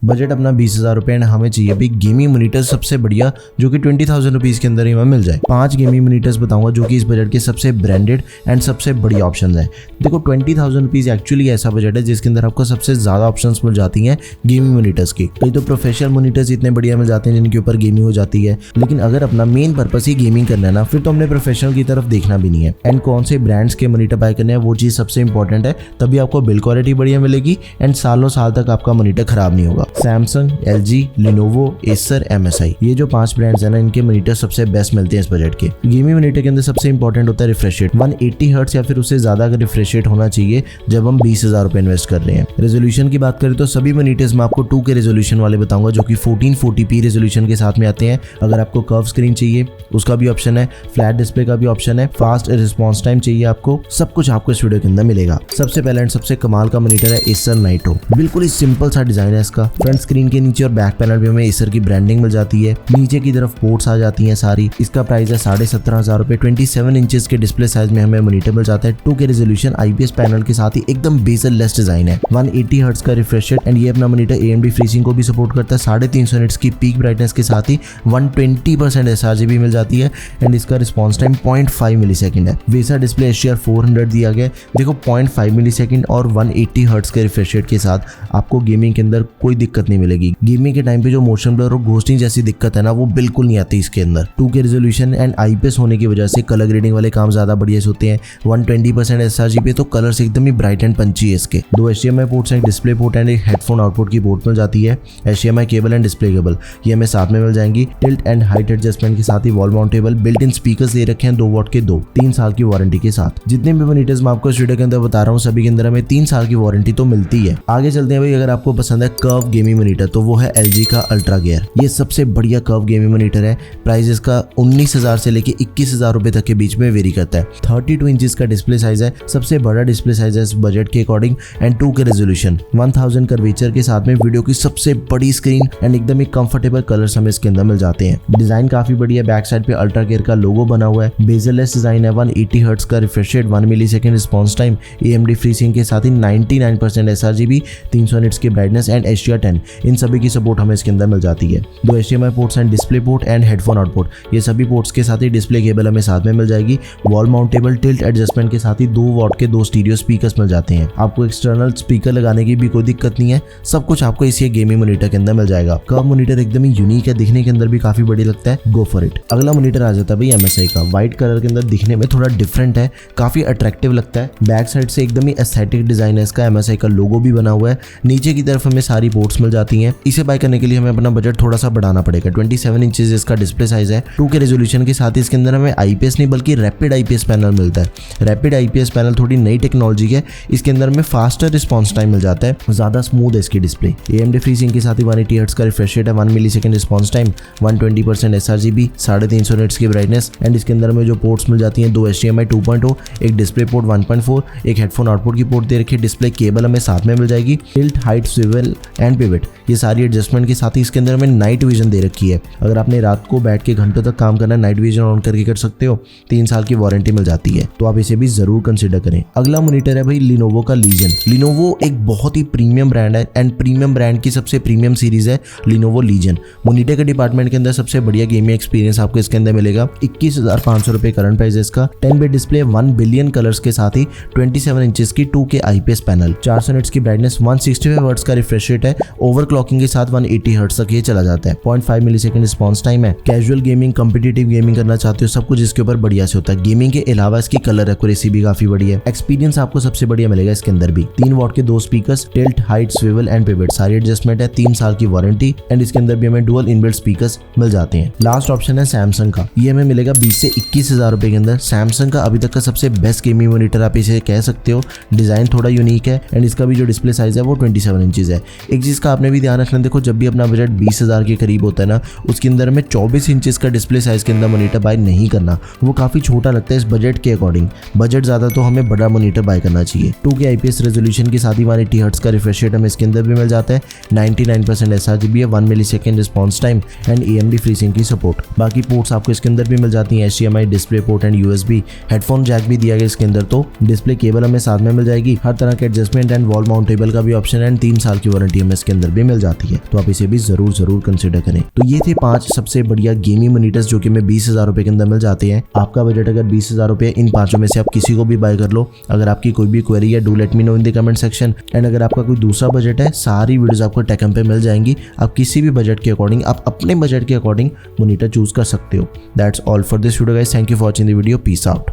Budget अपना 20,000 रुपए and हमें चाहिए भी गेमिंग मॉनिटर सबसे बढ़िया जो कि 20,000 रुपीज के अंदर ही हमें मिल जाए। 5 गेमिंग मॉनिटर्स बताऊंगा जो कि इस बजट के सबसे ब्रांडेड एंड सबसे बढ़िया ऑप्शन है। देखो 20,000 रुपीज एक्चुअली ऐसा बजट है जिसके अंदर आपको सबसे ज्यादा ऑप्शन मिल जाती हैं गेमिंग मॉनिटर्स की। कई तो प्रोफेशनल मॉनिटर्स इतने बढ़िया मिल जाते हैं जिनके ऊपर गेमिंग हो जाती है, लेकिन अगर अपना मेन पर्पस ही गेमिंग करना है ना, फिर तो हमने प्रोफेशनल की तरफ देखना भी नहीं है। एंड कौन से ब्रांड्स के मॉनिटर बाय करने हैं वो चीज सबसे इंपॉर्टेंट है, तभी आपको बिल्ड क्वालिटी बढ़िया मिलेगी एंड सालों साल तक आपका मॉनिटर खराब नहीं होगा। Samsung, LG, Lenovo, Acer, MSI, ये जो 5 ब्रांड्स है ना, इनके मॉनिटर सबसे बेस्ट मिलते हैं इस बजट के। गेमिंग मॉनिटर के अंदर सबसे इंपॉर्टेंट होता है रिफ्रेश रेट। 180 हर्ट्ज या फिर उससे ज्यादा का रिफ्रेश रेट होना चाहिए जब हम 20,000 रुपए इन्वेस्ट कर रहे हैं। रेजोल्यूशन की बात करें तो सभी मॉनिटर्स में आपको 2K रेजोल्यूशन वाले बताऊंगा जो कि 1440p रेजोल्यूशन के साथ में आते हैं। अगर आपको कर्व स्क्रीन चाहिए उसका भी ऑप्शन है, फ्लैट डिस्प्ले का भी ऑप्शन है, फास्ट रिस्पॉन्स टाइम चाहिए आपको, सब कुछ आपको इस वीडियो के अंदर मिलेगा। सबसे पहले एंड सबसे कमाल का मॉनिटर है एसर नाइट्रो। बिल्कुल ही सिंपल सा डिजाइन है इसका। फ्रंट स्क्रीन के नीचे और बैक पैनल पे हमें एसर की ब्रांडिंग मिल जाती है, नीचे की तरफ पोर्ट्स आ जाती हैं सारी। इसका प्राइस है 17,500 रुपए। 27 इंचेस के डिस्प्ले साइज में हमें मॉनिटर मिल जाता है। 2K रेजोल्यूशन, IPS पैनल के साथ ही एकदम बेजल लेस डिजाइन है। 180 हर्ट्ज का रिफ्रेश रेट एंड ये अपना मॉनिटर AMD FreeSync को भी सपोर्ट करता है। 350 निट्स की पीक ब्राइटनेस के साथ ही 120% sRGB मिल जाती है एंड इसका रिस्पॉन्स टाइम 0.5 मिलीसेकंड है। वेसा डिस्प्ले HDR 400 दिया गया है। देखो 0.5 मिलीसेकंड और 180 हर्ट्ज के रिफ्रेश रेट के साथ आपको गेमिंग के अंदर कोई दिक्कत नहीं मिलेगी। गेमिंग के टाइम पे जो मोशन ब्लर और घोस्टिंग जैसी दिक्कत है ना, वो बिल्कुल नहीं आती इसके अंदर। 2K रेजोल्यूशन एंड IPS होने की वजह से कलर ग्रेडिंग वाले काम ज्यादा बढ़िया से होते हैं। 120% sRGB, तो कलर्स एकदम ही ब्राइट एंड पंची है इसके। 2 HDMI पोर्ट्स, एक डिस्प्ले पोर्ट एंड एक हेडफोन आउटपुट की पोर्ट मिल जाती है। HDMI cable and display cable ये हमें साथ में मिल जाएंगी। टिल्ट एंड हाइट एडजस्टमेंट के साथ ही wall mountable built in speakers दे रखे हैं 2 वॉट के 2, 3 साल की वारंटी के साथ। जितने भी मॉनिटर्स मैं आपको इस वीडियो के अंदर बता रहा हूँ सभी के अंदर हमें 3 साल की वारंटी तो मिलती है। आगे चलते हैं भाई। अगर आपको पसंद है कर्व गेमिंग मॉनिटर तो वो है LG का अल्ट्रा गियर। ये सबसे बढ़िया कर्व गेमिंग मॉनिटर है। प्राइस इसका 19,000 से लेके 21,000 रुपए तक के बीच में वेरी करता है। 32 इंचेस का डिस्प्ले साइज है, सबसे बड़ा डिस्प्ले साइज है इस बजट के according and 2K resolution, 1000 curvature के साथ में वीडियो की सबसे बड़ी स्क्रीन एंड एकदम ही कंफर्टेबल कलर्स हमें इसके अंदर मिल जाते हैं। डिजाइन काफी बढ़िया, बैक साइड पे अल्ट्रा गियर का लोगो बना हुआ है। बेजललेस डिजाइन है। 180 हर्ट्ज का refresh rate, 1 millisecond response time, AMD FreeSync के साथ ही 99% sRGB, 300 निट्स की ब्राइटनेस एंड HDR 10, इन सभी की सपोर्ट हमें इसके अंदर मिल जाती है। 2 HDMI ports and display port and headphone output, ये सभी पोर्ट्स के साथ ही डिस्प्ले केबल हमें साथ में मिल जाएगी। वॉल माउंटेबल टिल्ट एडजस्टमेंट के साथ ही 2 वॉट के 2 स्टीरियो स्पीकर्स मिल जाते हैं। आपको एक्सटर्नल स्पीकर लगाने की भी कोई दिक्कत नहीं है, सब कुछ आपको इसी गेमिंग मॉनिटर के अंदर मिल जाएगा। कर्व मॉनिटर एकदम ही यूनिक है, दिखने के अंदर भी काफी बढ़िया लगता है, गो फॉर इट। अगला मॉनिटर आ जाता है भाई MSI का। व्हाइट कलर के अंदर दिखने में थोड़ा डिफरेंट है, काफी अट्रैक्टिव लगता है। बैक साइड से एकदम ही एस्थेटिक डिजाइन है इसका। MSI का लोगो भी बना हुआ है। नीचे की तरफ हमें सारी पोर्ट्स मिल जाती हैं। इसे बाय करने के लिए हमें अपना बजट थोड़ा सा बढ़ाना पड़ेगा। 27 इंचेस इसका डिस्प्ले साइज है। 2K रेजोल्यूशन के साथ ही इसके अंदर हमें IPS नहीं बल्कि रैपिड IPS पैनल मिलता है। रैपिड IPS पैनल थोड़ी नई टेक्नोलॉजी है। इसके अंदर हमें फास्टर रिस्पॉन्स टाइम मिल जाता है, ज्यादा स्मूथ है इसकी डिस्प्ले। AMD FreeSync के साथ ही 180 हर्ट्ज का रिफ्रेश रेट है, 1 millisecond response time, 120% sRGB, 350 nits की ब्राइटनेस एंड इसके अंदर हमें जो पोर्ट्स मिल जाती हैं 2 HDMI 2.0, एक डिस्प्ले पोर्ट 1.4, एक हेडफोन आउटपुट की पोर्ट दे रखी है। डिस्प्ले केबल हमें साथ में मिल जाएगी। Tilt, height, swivel and pivot, ये सारी एडजस्टमेंट के साथ ही इसके अंदर हमें नाइट विजन दे रखी है। अगर आपने रात को बैठ के घंटों तक काम करना है, नाइट विजन ऑन करके कर सकते हो। 3 साल की वारंटी मिल जाती है, तो आप इसे भी जरूर कंसिडर करें। अगला मॉनिटर है भाई लिनोवो का लीजन। लिनोवो एक बहुत ही प्रीमियम ब्रांड है एंड प्रीमियम ब्रांड की सबसे प्रीमियम सीरीज है लिनोवो लीजन। मॉनिटर के डिपार्टमेंट के अंदर सबसे बढ़िया गेमिंग एक्सपीरियंस आपको इसके अंदर मिलेगा। 21,500 रुपए करंट प्राइस है इसका। 10 बिट डिस्प्ले, 1 बिलियन कलर्स के साथ ही 27 इंचेस की 2K IPS पैनल, 400 निट्स की ब्राइटनेस, 165 हर्ट्ज का रिफ्रेश रेट है। ओवरक्लॉकिंग के साथ 180 हर्ट्ज तक ये चला जाता है। 0.5 मिलीसेकंड रिस्पॉन्स टाइम है। कैजुअल गेमिंग, कॉम्पिटिटिव गेमिंग करना चाहते हो, सब कुछ इसके ऊपर बढ़िया से होता है। गेमिंग के अलावा इसकी कलर एक्यूरेसी भी काफी बढ़िया है। एक्सपीरियंस आपको सबसे बढ़िया मिलेगा इसके अंदर भी। 3 वॉट के 2 speakers, tilt, height, swivel and pivot, सारी एडजस्टमेंट है। 3 साल की वारंटी एंड इसके अंदर भी हमें डुअल इनबिल्ट स्पीकर्स मिल जाते हैं। लास्ट ऑप्शन है सैमसंग का। ये हमें मिलेगा 20 से 21,000 रुपए के अंदर। सैमसंग का अभी तक का सबसे बेस्ट गेमिंग मॉनिटर आप इसे कह सकते हो। डिजाइन थोड़ा यूनिक है एंड इसका भी जो डिस्प्ले साइज है वो 27 इंचेस है। एक चीज का आपने भी ध्यान रखना, देखो जब भी अपना बजट 20,000 के करीब होता है ना, उसके अंदर हमें 24 इंचेस का डिस्प्ले साइज के अंदर मॉनिटर बाय नहीं करना, वो काफी छोटा लगता है इस बजट के अकॉर्डिंग। बजट ज्यादा तो हमें बड़ा मॉनिटर बाय करना चाहिए। 2K IPS रेजोल्यूशन के साथ ही 180 हर्ट्ज का रिफ्रेश रेट हमें इसके अंदर भी मिल जाता है। 99% sRGB है, 1 millisecond response time and AMD FreeSync की सपोर्ट। बाकी पोर्ट्स आपको इसके अंदर भी मिल जाती हैं, HDMI, display port and USB, headphone jack भी दिया गया इसके अंदर। तो डिस्प्ले केबल हमें साथ में मिल जाएगी। हर तरह के एडजस्टमेंट एंड वॉल माउंटेबल का भी ऑप्शन है एंड 3 साल की वारंटी हमें इसके अंदर भी मिल जाती है, तो आप इसे भी जरूर कंसिडर करें। तो ये थे 5 सबसे बढ़िया गेमिंग मॉनिटर्स जो कि हमें 20,000 रुपए के अंदर मिल जाते हैं। आपका बजट अगर 20,000 रुपए, इन 5 में से आप किसी को भी बाय कर लो। अगर आपकी कोई भी क्वेरी है, do let me know in the comment section. And अगर आपका कोई दूसरा बजट है, सारी वीडियोस आपको टेकम पे मिल जाएंगी। आप किसी भी बजट के अकॉर्डिंग, आप अपने बजट के अकॉर्डिंग मॉनिटर चूज कर सकते हो। That's all for this video guys, thank you for watching the video, peace out.